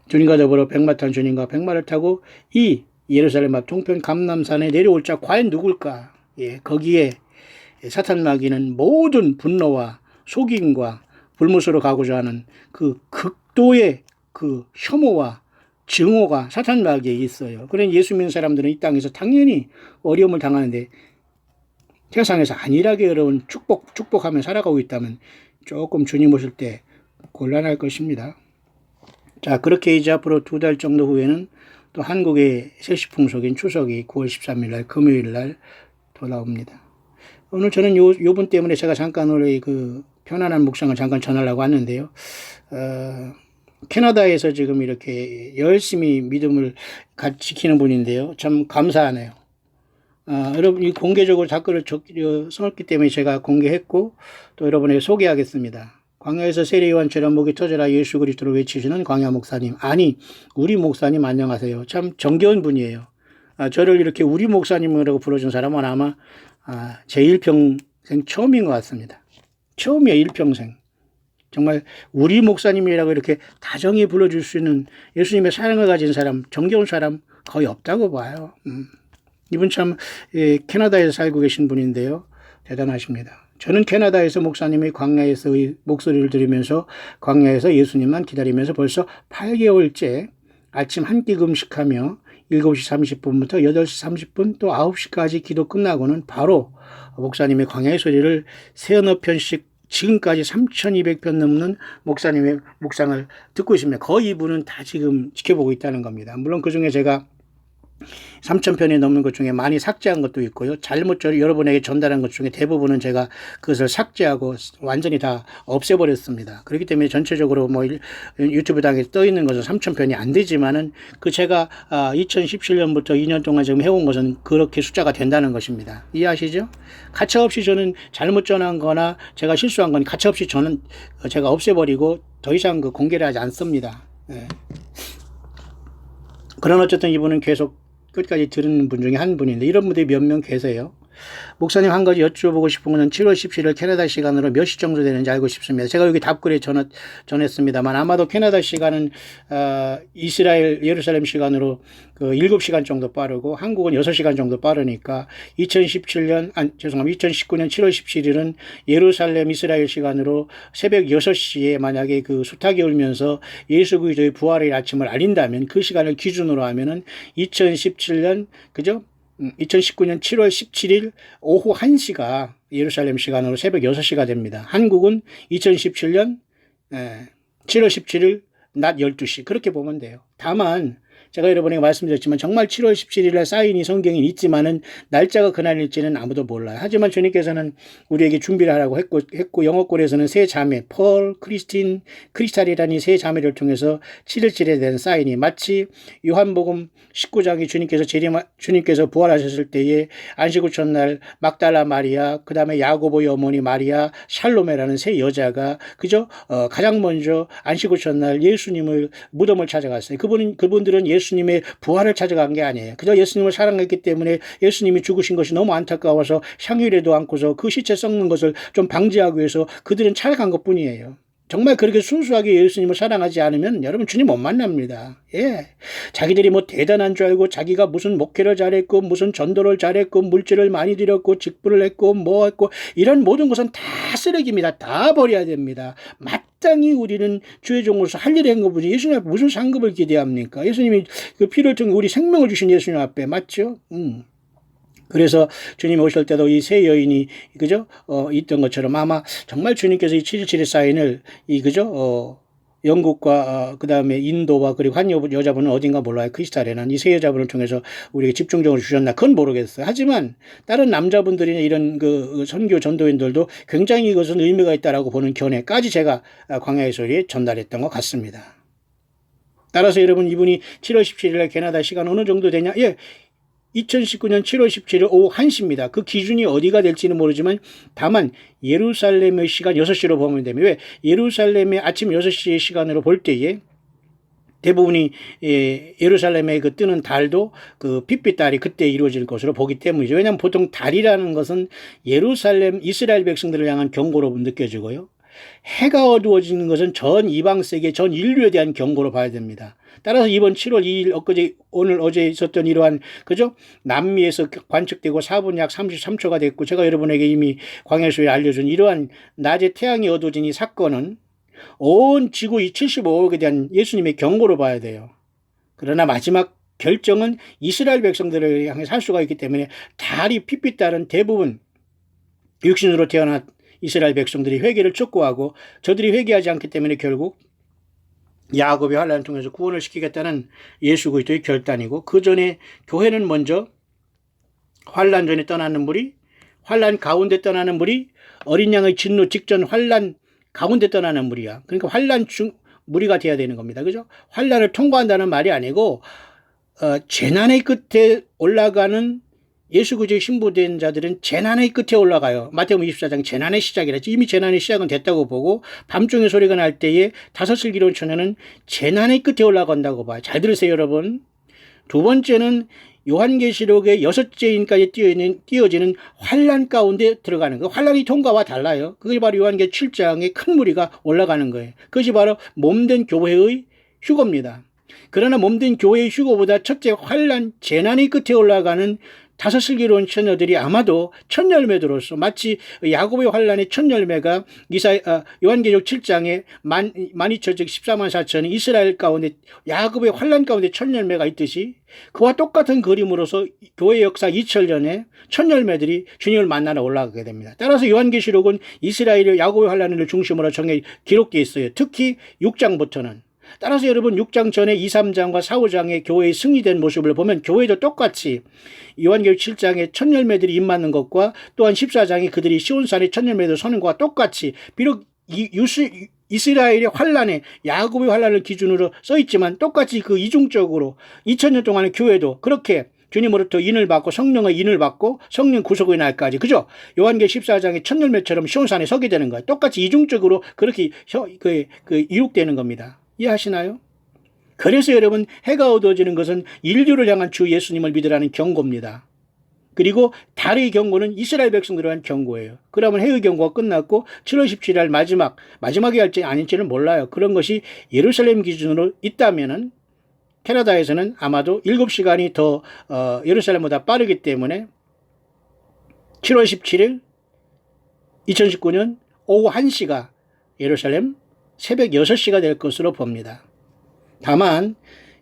주님과 더불어 백마탄 주님과 백마를 타고 이 예루살렘 앞 동편 감람산에 내려올 자 과연 누굴까? 예, 거기에 사탄 마귀는 모든 분노와 속임과 불못으로 가고자 하는 그 극도의 그 혐오와 증오가 사탄 마귀에 있어요. 그러니 예수 믿는 사람들은 이 땅에서 당연히 어려움을 당하는데 세상에서 안일하게 어려운 축복하며 살아가고 있다면 조금 주님 오실 때 곤란할 것입니다. 자, 그렇게 이제 앞으로 2달 정도 후에는 또 한국의 세시풍속인 추석이 9월 13일 날 금요일 날 돌아옵니다. 오늘 저는 요 분 때문에 제가 잠깐 우리 편안한 묵상을 잠깐 전하려고 하는데요. 캐나다에서 지금 이렇게 열심히 믿음을 지키는 분인데요. 참 감사하네요. 여러분, 이 공개적으로 댓글을 써놨기 때문에 제가 공개했고, 또 여러분에게 소개하겠습니다. 광야에서 세례요한처럼 목이 터져라 예수 그리스도로 외치시는 광야 목사님. 아니, 우리 목사님 안녕하세요. 참 정겨운 분이에요. 저를 이렇게 우리 목사님이라고 불러준 사람은 아마 제 일평생 처음인 것 같습니다. 처음이에요, 일평생. 정말 우리 목사님이라고 이렇게 다정히 불러줄 수 있는 예수님의 사랑을 가진 사람, 정겨운 사람 거의 없다고 봐요. 이분 참 캐나다에서 살고 계신 분인데요. 대단하십니다. 저는 캐나다에서 목사님의 광야에서의 목소리를 들으면서 광야에서 예수님만 기다리면서 벌써 8개월째 아침 한 끼 금식하며 7시 30분부터 8시 30분 또 9시까지 기도 끝나고는 바로 목사님의 광야의 소리를 세어너 편씩 지금까지 3,200편 넘는 목사님의 묵상을 듣고 있습니다. 거의 이분은 다 지금 지켜보고 있다는 겁니다. 물론 그 중에 제가 3,000편이 넘는 것 중에 많이 삭제한 것도 있고요. 잘못 여러분에게 전달한 것 중에 대부분은 제가 그것을 삭제하고 완전히 다 없애버렸습니다. 그렇기 때문에 전체적으로 뭐 유튜브 당에 떠 있는 것은 3,000편이 안 되지만은 제가 2017년부터 2년 동안 지금 해온 것은 그렇게 숫자가 된다는 것입니다. 이해하시죠? 가차없이 저는 잘못 전한 거나 제가 실수한 건 가차없이 저는 제가 없애버리고 더 이상 공개를 하지 않습니다. 네. 그러나 어쨌든 이분은 계속 끝까지 들은 분 중에 한 분인데 이런 분들이 몇 명 계세요. 목사님 한 가지 여쭤보고 싶은 것은 7월 17일 캐나다 시간으로 몇 시 정도 되는지 알고 싶습니다. 제가 여기 답글에 전했습니다만 아마도 캐나다 시간은 이스라엘 예루살렘 시간으로 7시간 정도 빠르고 한국은 6시간 정도 빠르니까 2019년 7월 17일은 예루살렘 이스라엘 시간으로 새벽 6시에 만약에 수탉이 울면서 예수 그리스도의 부활의 아침을 알린다면 그 시간을 기준으로 하면은 2019년 7월 17일 오후 1시가 예루살렘 시간으로 새벽 6시가 됩니다. 한국은 2017년 7월 17일 낮 12시 그렇게 보면 돼요. 다만 제가 여러분에게 말씀드렸지만 정말 7월 17일에 사인이 성경에 있지만은 날짜가 그날일지는 아무도 몰라요. 하지만 주님께서는 우리에게 준비를 하라고 했고 영어권에서는 세 자매 펄, 크리스틴, 크리스탈이라는 세 자매를 통해서 7일절에 대한 사인이 마치 요한복음 19장이 주님께서 부활하셨을 때에 안식일 첫날 막달라 마리아, 그 다음에 야고보의 어머니 마리아, 샬로메라는 세 여자가 가장 먼저 안식일 첫날 예수님을 무덤을 찾아갔어요. 그분들은 예수님의 부활을 찾아간 게 아니에요. 그저 예수님을 사랑했기 때문에 예수님이 죽으신 것이 너무 안타까워서 향유에도 않고서 그 시체 썩는 것을 좀 방지하기 위해서 그들은 찾아간 것뿐이에요. 정말 그렇게 순수하게 예수님을 사랑하지 않으면 여러분 주님 못 만납니다. 예. 자기들이 뭐 대단한 줄 알고 자기가 무슨 목회를 잘했고 무슨 전도를 잘했고 물질을 많이 들였고 직분을 했고 뭐 했고 이런 모든 것은 다 쓰레기입니다. 다 버려야 됩니다. 마땅히 우리는 주의 종으로서 할 일을 한 것보지 예수님 앞에 무슨 상급을 기대합니까? 예수님이 그 피를 통해 우리 생명을 주신 예수님 앞에 맞죠? 그래서 주님 오실 때도 이 세 여인이 있던 것처럼 아마 정말 주님께서 이 7.17의 사인을 영국과 그다음에 인도와 그리고 한 여자분은 어딘가 몰라요. 크리스탈에는 이 세 여자분을 통해서 우리에게 집중적으로 주셨나 그건 모르겠어요. 하지만 다른 남자분들이나 이런 선교 전도인들도 굉장히 이것은 의미가 있다라고 보는 견해까지 제가 광야의 소리에 전달했던 것 같습니다. 따라서 여러분, 이분이 7월 17일에 캐나다 시간 어느 정도 되냐? 예, 2019년 7월 17일 오후 1시입니다. 그 기준이 어디가 될지는 모르지만 다만 예루살렘의 시간 6시로 보면 됩니다. 왜? 예루살렘의 아침 6시의 시간으로 볼 때에 대부분이 예루살렘의 그 뜨는 달도 그 핏빛 달이 그때 이루어질 것으로 보기 때문이죠. 왜냐하면 보통 달이라는 것은 예루살렘 이스라엘 백성들을 향한 경고로 느껴지고요. 해가 어두워지는 것은 전 이방 세계 전 인류에 대한 경고로 봐야 됩니다. 따라서 이번 7월 2일 엊그제 오늘 어제 있었던 이러한 그죠? 남미에서 관측되고 4분 약 33초가 됐고 제가 여러분에게 이미 광야수에 알려준 이러한 낮에 태양이 어두워진 이 사건은 온 지구 75억에 대한 예수님의 경고로 봐야 돼요. 그러나 마지막 결정은 이스라엘 백성들을 향해 살 수가 있기 때문에 달이 핏빛 달은 대부분 육신으로 태어난 이스라엘 백성들이 회개를 촉구하고 저들이 회개하지 않기 때문에 결국 야곱의 환란을 통해서 구원을 시키겠다는 예수 그리스도의 결단이고, 그 전에 교회는 먼저 환란 전에 떠나는 무리, 환란 가운데 떠나는 무리, 어린 양의 진노 직전 환란 가운데 떠나는 무리야. 그러니까 환란 중 무리가 돼야 되는 겁니다. 그죠? 환란을 통과한다는 말이 아니고 재난의 끝에 올라가는 예수 그리스도의 신부된 자들은 재난의 끝에 올라가요. 마태복음 24장 재난의 시작이라. 이미 재난의 시작은 됐다고 보고, 밤중에 소리가 날 때에 다섯 슬기로운 처녀는 재난의 끝에 올라간다고 봐요. 잘 들으세요, 여러분. 두 번째는 요한계시록의 6째인까지 띄어지는 환란 가운데 들어가는 거예요. 환란이 통과와 달라요. 그게 바로 요한계시록 7장의 큰 무리가 올라가는 거예요. 그것이 바로 몸된 교회의 휴거입니다. 그러나 몸된 교회의 휴거보다 첫째 환란 재난의 끝에 올라가는 다섯 슬기로운 처녀들이 아마도 첫 열매들로서, 마치 야곱의 환란의 첫 열매가 요한계시록 7장에 12,000 즉 14만 4천이 이스라엘 가운데 야곱의 환란 가운데 첫 열매가 있듯이, 그와 똑같은 그림으로서 교회 역사 2000년에 첫 열매들이 주님을 만나러 올라가게 됩니다. 따라서 요한계시록은 이스라엘의 야곱의 환란을 중심으로 기록되어 있어요. 특히 6장부터는. 따라서 여러분 6장 전에 2, 3장과 4, 5장의 교회의 승리된 모습을 보면 교회도 똑같이 요한계시록 7장의 첫 열매들이 임맞는 것과 또한 14장에 그들이 시온산의 첫 열매들 서는 것과 똑같이, 비록 이스라엘의 환란에 야곱의 환란을 기준으로 써있지만 똑같이 그 이중적으로 2000년 동안의 교회도 그렇게 주님으로부터 인을 받고 성령의 인을 받고 성령 구속의 날까지, 그죠? 요한계시록 14장의 첫 열매처럼 시온산에 서게 되는 거예요. 똑같이 이중적으로 그렇게 이룩되는 겁니다. 이해하시나요? 그래서 여러분, 해가 어두워지는 것은 인류를 향한 주 예수님을 믿으라는 경고입니다. 그리고 달의 경고는 이스라엘 백성들을 한 경고예요. 그러면 해의 경고가 끝났고 7월 17일 마지막이 할지 아닐지는 몰라요. 그런 것이 예루살렘 기준으로 있다면은 캐나다에서는 아마도 7시간이 더 예루살렘보다 빠르기 때문에 7월 17일 2019년 오후 1시가 예루살렘 새벽 6시가 될 것으로 봅니다. 다만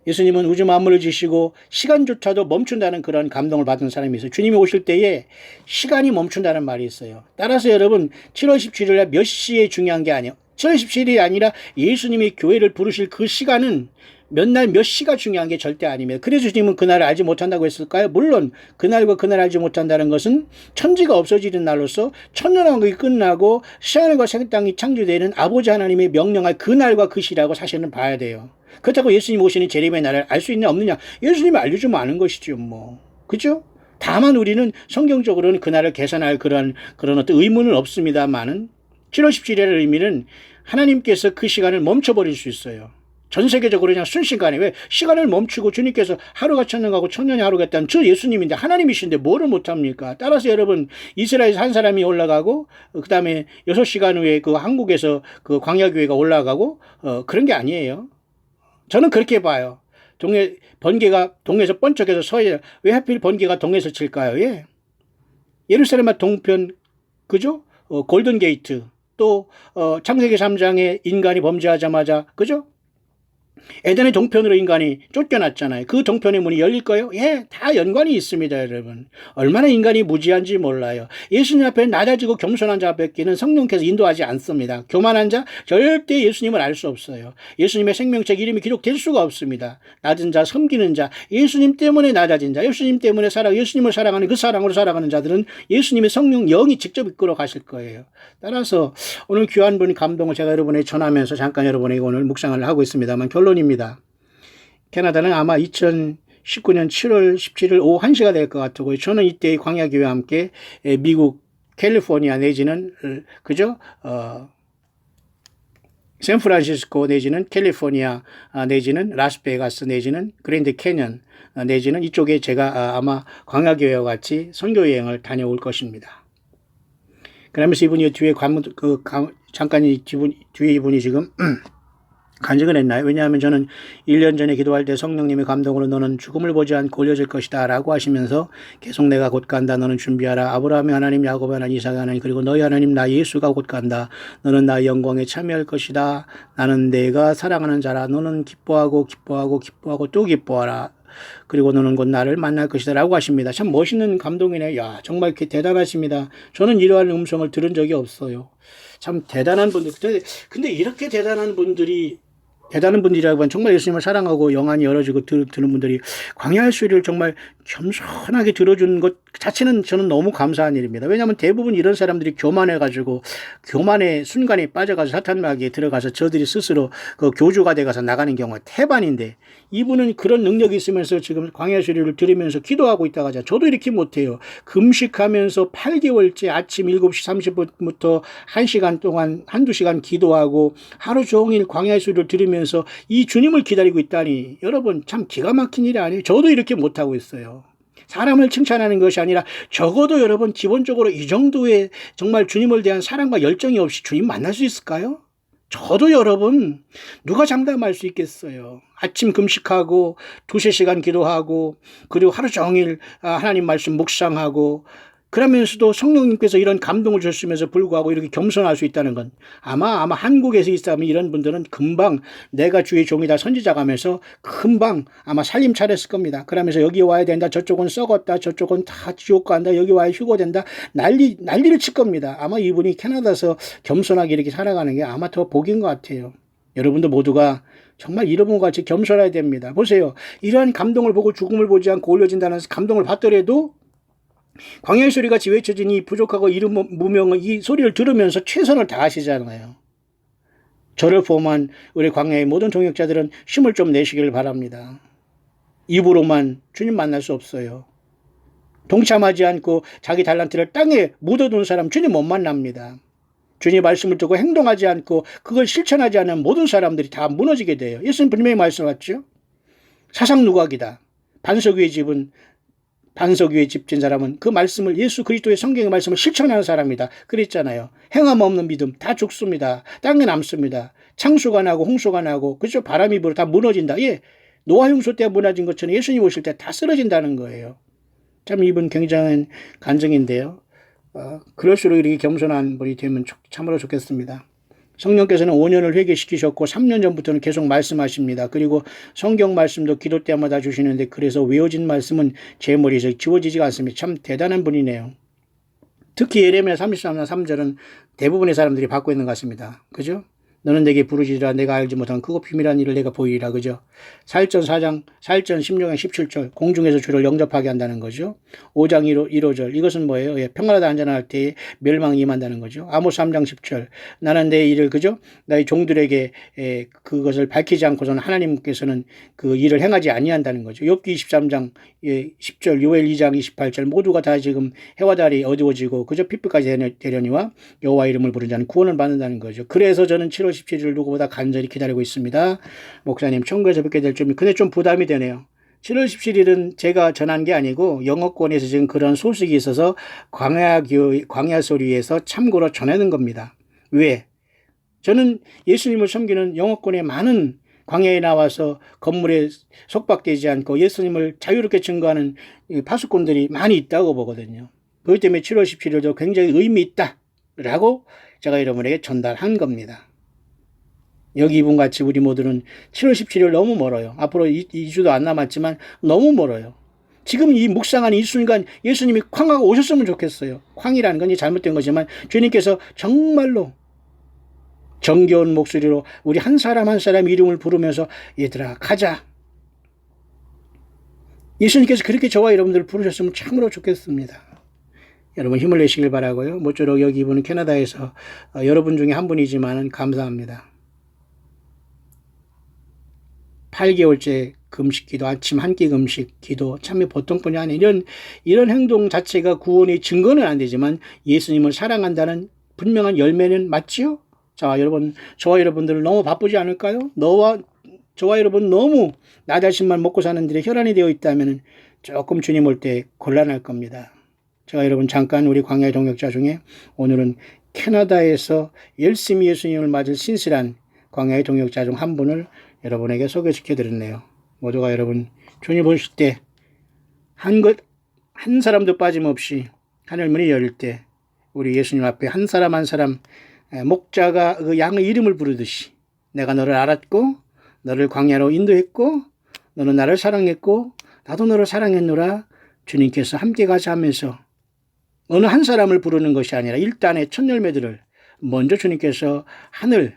예수님은 우주 만물을 지시고 시간조차도 멈춘다는 그런 감동을 받은 사람이 있어요. 주님이 오실 때에 시간이 멈춘다는 말이 있어요. 따라서 여러분 7월 17일에 몇 시에 중요한 게 아니에요. 7월 17일이 아니라 예수님이 교회를 부르실 그 시간은 몇 날 몇 시가 중요한 게 절대 아닙니다. 그래서 주님은 그날을 알지 못한다고 했을까요? 물론 그날과 그날 알지 못한다는 것은 천지가 없어지는 날로서 천년왕국이 끝나고 새하늘과 새 땅이 창조되는 아버지 하나님의 명령할 그날과 그 시라고 사실은 봐야 돼요. 그렇다고 예수님 오시는 재림의 날을 알 수 있냐 없느냐? 예수님이 알려주면 아는 것이죠, 뭐. 그죠? 다만 우리는 성경적으로는 그날을 계산할 그런 어떤 의무는 없습니다만은 7월 17일의 의미는 하나님께서 그 시간을 멈춰버릴 수 있어요. 전 세계적으로 그냥 순식간에, 왜 시간을 멈추고 주님께서 하루가 천년 가고 천년이 하루가 있다는 저 예수님인데 하나님이신데 뭐를 못합니까? 따라서 여러분 이스라엘에서 한 사람이 올라가고 그 다음에 6시간 후에 그 한국에서 그 광야교회가 올라가고 그런 게 아니에요. 저는 그렇게 봐요. 번개가 동에서 번쩍해서 서해, 왜 하필 번개가 동에서 칠까요? 예. 예루살렘의 동편, 그죠? 골든 게이트, 또 창세기 3장에 인간이 범죄하자마자, 그죠? 에덴의 동편으로 인간이 쫓겨났잖아요. 그 동편의 문이 열릴까요? 예, 다 연관이 있습니다, 여러분. 얼마나 인간이 무지한지 몰라요. 예수님 앞에 낮아지고 겸손한 자 뵙기는 성령께서 인도하지 않습니다. 교만한 자 절대 예수님을 알 수 없어요. 예수님의 생명책 이름이 기록될 수가 없습니다. 낮은 자, 섬기는 자, 예수님 때문에 낮아진 자, 예수님 때문에 예수님을 사랑하는 그 사랑으로 살아가는 자들은 예수님의 성령 영이 직접 이끌어 가실 거예요. 따라서 오늘 귀한 분 감동을 제가 여러분에게 전하면서 잠깐 여러분에게 오늘 묵상을 하고 있습니다만 결론입니다. 캐나다는 아마 2019년 7월 17일 오후 1시가 될 것 같고요. 저는 이때 광야교회와 함께 미국 캘리포니아 내지는 그죠? 샌프란시스코 내지는 캘리포니아 내지는 라스베가스 내지는 그랜드 캐년 내지는 이쪽에 제가 아마 광야교회와 같이 선교여행을 다녀올 것입니다. 그러면서 이분이 뒤에 잠깐 뒤에 이분이 지금 간증을 했나요? 왜냐하면 저는 1년 전에 기도할 때 성령님의 감동으로 너는 죽음을 보지 않고 올려질 것이다 라고 하시면서 계속 내가 곧 간다. 너는 준비하라. 아브라함의 하나님, 야곱의 하나님, 이삭의 하나님, 그리고 너희 하나님 나 예수가 곧 간다. 너는 나의 영광에 참여할 것이다. 나는 내가 사랑하는 자라. 너는 기뻐하고 또 기뻐하라. 그리고 너는 곧 나를 만날 것이다 라고 하십니다. 참 멋있는 감동이네요. 야, 정말 대단하십니다. 저는 이러한 음성을 들은 적이 없어요. 참 대단한 분들. 근데 이렇게 대단한 분들이라고 하면 정말 예수님을 사랑하고 영안이 열어지고 들은 분들이 광야의 소리를 정말 겸손하게 들어주는 것 자체는 저는 너무 감사한 일입니다. 왜냐하면 대부분 이런 사람들이 교만해가지고 교만의 순간에 빠져가서 사탄마귀에 들어가서 저들이 스스로 그 교주가 돼가서 나가는 경우가 태반인데 이분은 그런 능력이 있으면서 지금 광야의 소리를 들으면서 기도하고 있다가 저도 이렇게 못해요. 금식하면서 8개월째 아침 7시 30분부터 1시간 동안 한두 시간 기도하고 하루 종일 광야의 소리를 들으면서 이 주님을 기다리고 있다니 여러분 참 기가 막힌 일이 아니에요. 저도 이렇게 못하고 있어요. 사람을 칭찬하는 것이 아니라 적어도 여러분 기본적으로 이 정도의 정말 주님을 대한 사랑과 열정이 없이 주님 만날 수 있을까요? 저도 여러분 누가 장담할 수 있겠어요. 아침 금식하고 2-3시간 기도하고 그리고 하루 종일 하나님 말씀 묵상하고 그러면서도 성령님께서 이런 감동을 주셨음에도 불구하고 이렇게 겸손할 수 있다는 건 아마 한국에서 있다면 이런 분들은 금방 내가 주의 종이다 선지자가 하면서 금방 아마 살림 차렸을 겁니다. 그러면서 여기 와야 된다. 저쪽은 썩었다. 저쪽은 다 지옥 간다. 여기 와야 휴거된다. 난리를 칠 겁니다. 아마 이분이 캐나다에서 겸손하게 이렇게 살아가는 게 아마 더 복인 것 같아요. 여러분도 모두가 정말 이런 분과 같이 겸손해야 됩니다. 보세요. 이러한 감동을 보고 죽음을 보지 않고 올려진다는 감동을 받더라도 광야의 소리같이 외쳐지니 부족하고 이름 무명의 이 소리를 들으면서 최선을 다하시잖아요. 저를 포함한 우리 광야의 모든 동역자들은 힘을 좀 내시길 바랍니다. 입으로만 주님 만날 수 없어요. 동참하지 않고 자기 달란트를 땅에 묻어둔 사람 주님 못 만납니다. 주님 말씀을 듣고 행동하지 않고 그걸 실천하지 않은 모든 사람들이 다 무너지게 돼요. 예수님 분명히 말씀하셨죠. 사상 누각이다. 반석 위의 집 진 사람은 그 말씀을 예수 그리스도의 성경의 말씀을 실천하는 사람이다. 그랬잖아요. 행함 없는 믿음 다 죽습니다. 땅에 남습니다. 창수가 나고 홍수가 나고 그죠? 바람이 불어 다 무너진다. 예, 노아 홍수 때 무너진 것처럼 예수님 오실 때 다 쓰러진다는 거예요. 참 이분 굉장한 간증인데요. 그럴수록 이렇게 겸손한 분이 되면 참으로 좋겠습니다. 성령께서는 5년을 회개시키셨고 3년 전부터는 계속 말씀하십니다. 그리고 성경 말씀도 기도 때마다 주시는데 그래서 외워진 말씀은 제 머리에서 지워지지가 않습니다. 참 대단한 분이네요. 특히 예레미야 33장 3절은 대부분의 사람들이 받고 있는 것 같습니다. 그죠? 너는 내게 부르짖으라 내가 알지 못한 크고 비밀한 일을 내가 보이리라. 그죠? 사일전 16장 17절 공중에서 주를 영접하게 한다는 거죠. 5장 1호절 이것은 뭐예요? 예, 평안하다 안전할 때에 멸망이 임한다는 거죠. 아모스 3장 10절 나는 내 일을 그죠? 나의 종들에게 그것을 밝히지 않고서는 하나님께서는 그 일을 행하지 아니한다는 거죠. 욥기 23장 10절 요엘 2장 28절 모두가 다 지금 해와 달이 어두워지고 그저 핏불까지 되려니와 여호와 이름을 부른 자는 구원을 받는다는 거죠. 그래서 저는 7월 17일을 누구보다 간절히 기다리고 있습니다. 목사님 천국에서 뵙게 될 줄 근데 좀 부담이 되네요. 7월 17일은 제가 전한 게 아니고 영어권에서 지금 그런 소식이 있어서 광야소리에서 참고로 전하는 겁니다. 왜? 저는 예수님을 섬기는 영어권의 많은 광야에 나와서 건물에 속박되지 않고 예수님을 자유롭게 증거하는 파수꾼들이 많이 있다고 보거든요. 그렇기 때문에 7월 17일도 굉장히 의미 있다라고 제가 여러분에게 전달한 겁니다. 여기 이분같이 우리 모두는 7월 17일 너무 멀어요. 앞으로 2주도 안 남았지만 너무 멀어요. 지금 이 묵상하는 이 순간 예수님이 쾅하고 오셨으면 좋겠어요. 쾅이라는 건 잘못된 거지만 주님께서 정말로 정겨운 목소리로 우리 한 사람 한 사람 이름을 부르면서 얘들아 가자. 예수님께서 그렇게 저와 여러분들을 부르셨으면 참으로 좋겠습니다. 여러분 힘을 내시길 바라고요. 모쪼록 여기 이분은 캐나다에서 여러분 중에 한 분이지만 감사합니다. 8개월째 금식 기도, 아침 한 끼 금식 기도, 참에 보통뿐이 아니라 이런 행동 자체가 구원의 증거는 안 되지만 예수님을 사랑한다는 분명한 열매는 맞지요? 자, 여러분, 저와 여러분들 너무 바쁘지 않을까요? 저와 여러분 너무 나 자신만 먹고 사는 일에 혈안이 되어 있다면 조금 주님 올 때 곤란할 겁니다. 제가 여러분 잠깐 우리 광야의 동역자 중에 오늘은 캐나다에서 열심히 예수님을 맞을 신실한 광야의 동역자 중 한 분을 여러분에게 소개시켜 드렸네요. 모두가 여러분 주님 보실 때 한 사람도 빠짐없이 하늘문이 열릴 때 우리 예수님 앞에 한 사람 한 사람 목자가 그 양의 이름을 부르듯이 내가 너를 알았고 너를 광야로 인도했고 너는 나를 사랑했고 나도 너를 사랑했노라 주님께서 함께 가자 하면서 어느 한 사람을 부르는 것이 아니라 일단의 첫 열매들을 먼저 주님께서 하늘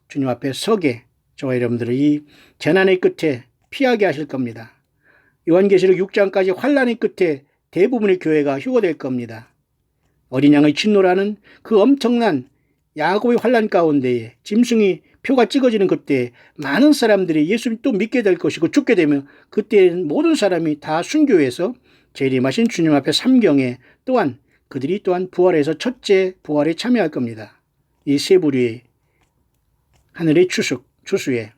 주님 앞에 서게 저와 여러분들을 이 재난의 끝에 피하게 하실 겁니다. 요한계시록 6장까지 환란의 끝에 대부분의 교회가 휴거될 겁니다. 어린 양의 진노라는 그 엄청난 야곱의 환란 가운데에 짐승이 표가 찍어지는 그때 많은 사람들이 예수를 또 믿게 될 것이고 죽게 되면 그때 모든 사람이 다 순교해서 재림하신 주님 앞에 삼경에 또한 그들이 또한 부활해서 첫째 부활에 참여할 겁니다. 이 세 부류의 하늘의 추수에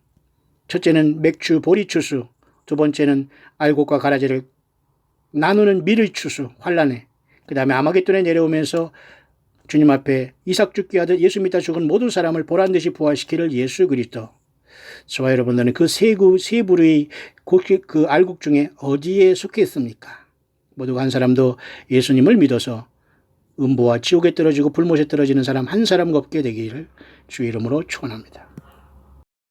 첫째는 맥주 보리 추수, 두 번째는 알곡과 가라지를 나누는 밀의 추수 환란에, 그 다음에 아마겟돈에 내려오면서 주님 앞에 이삭 죽게 하듯 예수 믿다 죽은 모든 사람을 보란듯이 부활시키는 예수 그리스도. 저와 여러분들은 그 세 부류의 그 알곡 중에 어디에 속해 있습니까? 모두 한 사람도 예수님을 믿어서 음부와 지옥에 떨어지고 불못에 떨어지는 사람 한 사람도 없게 되기를 주의 이름으로 축원합니다.